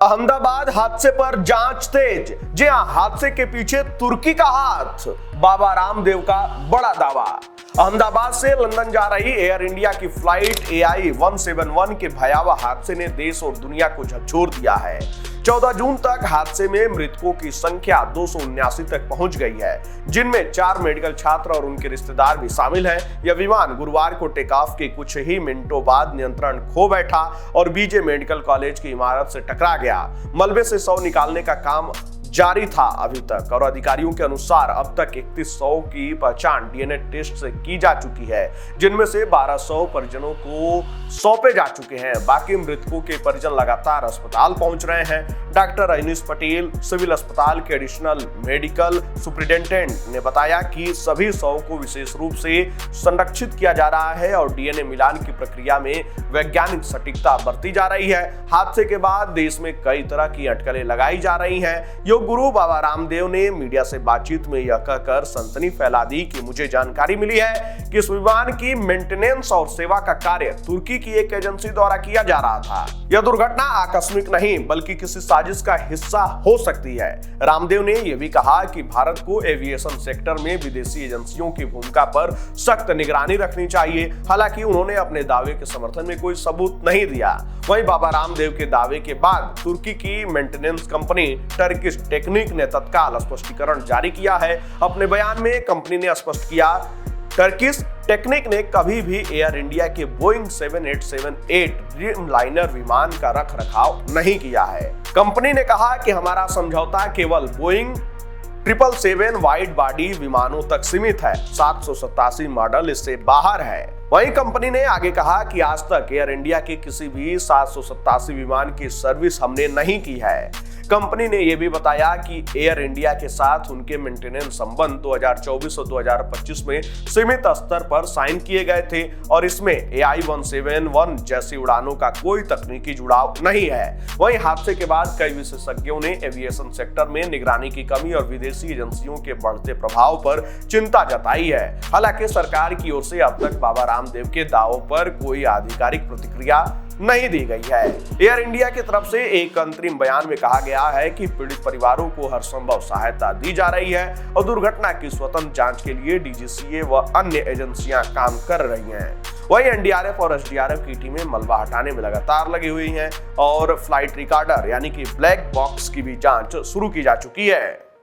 अहमदाबाद हादसे पर जांच तेज। जी हां, हादसे के पीछे तुर्की का हाथ। बाबा रामदेव का बड़ा दावा। अहमदाबाद से लंदन जा रही एयर इंडिया की फ्लाइट AI 171 के भयावह हादसे ने देश और दुनिया को झकझोर दिया है। 14 जून तक हादसे में मृतकों की संख्या 279 तक पहुंच गई है, जिनमें 4 मेडिकल छात्र और उनके रिश्तेदार भी शामिल हैं। यह विमान गुरुवार को टेक ऑफ के कुछ ही मिनटों बाद नियंत्रण खो बैठा और BJ मेडिकल कॉलेज की इमारत से टकरा गया। मलबे से शव निकालने का काम जारी था अभी तक, और अधिकारियों के अनुसार अब तक 31 शव की पहचान DNA टेस्ट से की जा चुकी है, जिनमें से 12 शव परिजनों को सौंपे जा चुके हैं। बाकी मृतकों के परिजन लगातार अस्पताल पहुंच रहे हैं। डॉक्टर अनीस पटेल, सिविल अस्पताल के एडिशनल मेडिकल सुपरिटेंडेंट ने बताया कि सभी शव को विशेष रूप से संरक्षित किया जा रहा है और DNA मिलान की प्रक्रिया में वैज्ञानिक सटीकता बरती जा रही है। हादसे के बाद देश में कई तरह की अटकलें लगाई जा रही हैं। योग गुरु बाबा रामदेव ने मीडिया से बातचीत में यह कहकर सनसनी फैला दी कि मुझे जानकारी मिली है कि इस विमान की मेंटेनेंस और सेवा का कार्य तुर्की की एक एजेंसी द्वारा किया जा रहा था। यह दुर्घटना आकस्मिक नहीं बल्कि किसी साजिश का हिस्सा हो सकती है। रामदेव ने यह भी कहा कि भारत को एविएशन सेक्टर में विदेशी एजेंसियों की भूमिका पर सख्त निगरानी रखनी चाहिए। हालांकि उन्होंने अपने दावे के समर्थन में कोई सबूत नहीं दिया। वहीं बाबा रामदेव के दावे के बाद तुर्की की मेंटेनेंस कंपनी टर्किश टेक्निक ने तत्काल स्पष्टीकरण जारी किया है। अपने बयान में कंपनी ने स्पष्ट किया, टर्किश टेक्निक ने कभी भी एयर इंडिया के बोइंग 7878 ड्रीम लाइनर विमान का रख रखाव नहीं किया है। कंपनी ने कहा कि हमारा समझौता केवल बोइंग 777 वाइड बॉडी विमानों तक सीमित है। 787 मॉडल इससे बाहर है। वहीं कंपनी ने आगे कहा कि आज तक एयर इंडिया के किसी भी 787 विमान की सर्विस हमने नहीं की है। कंपनी ने यह भी बताया कि एयर इंडिया के साथ उनके मेंटेनेंस संबंध 2024 और 2025 में सीमित स्तर पर साइन किए गए थे और इसमें AI 171 जैसी उड़ानों का कोई तकनीकी जुड़ाव नहीं है। वहीं हादसे के बाद कई विशेषज्ञों ने एविएशन सेक्टर में निगरानी की कमी और विदेशी एजेंसियों के बढ़ते प्रभाव पर चिंता जताई है। हालांकि सरकार की ओर से अब तक बाबा रामदेव के दावों पर कोई आधिकारिक प्रतिक्रिया नहीं दी गई है। एयर इंडिया की तरफ से एक अंतरिम बयान में कहा गया है कि पीड़ित परिवारों को हर संभव सहायता दी जा रही है और दुर्घटना की स्वतंत्र जांच के लिए DGCA व अन्य एजेंसियां काम कर रही हैं। वहीं NDRF और SDRF की टीमें मलबा हटाने में लगातार लगी हुई हैं और फ्लाइट रिकॉर्डर यानी कि ब्लैक बॉक्स की भी जांच शुरू की जा चुकी है।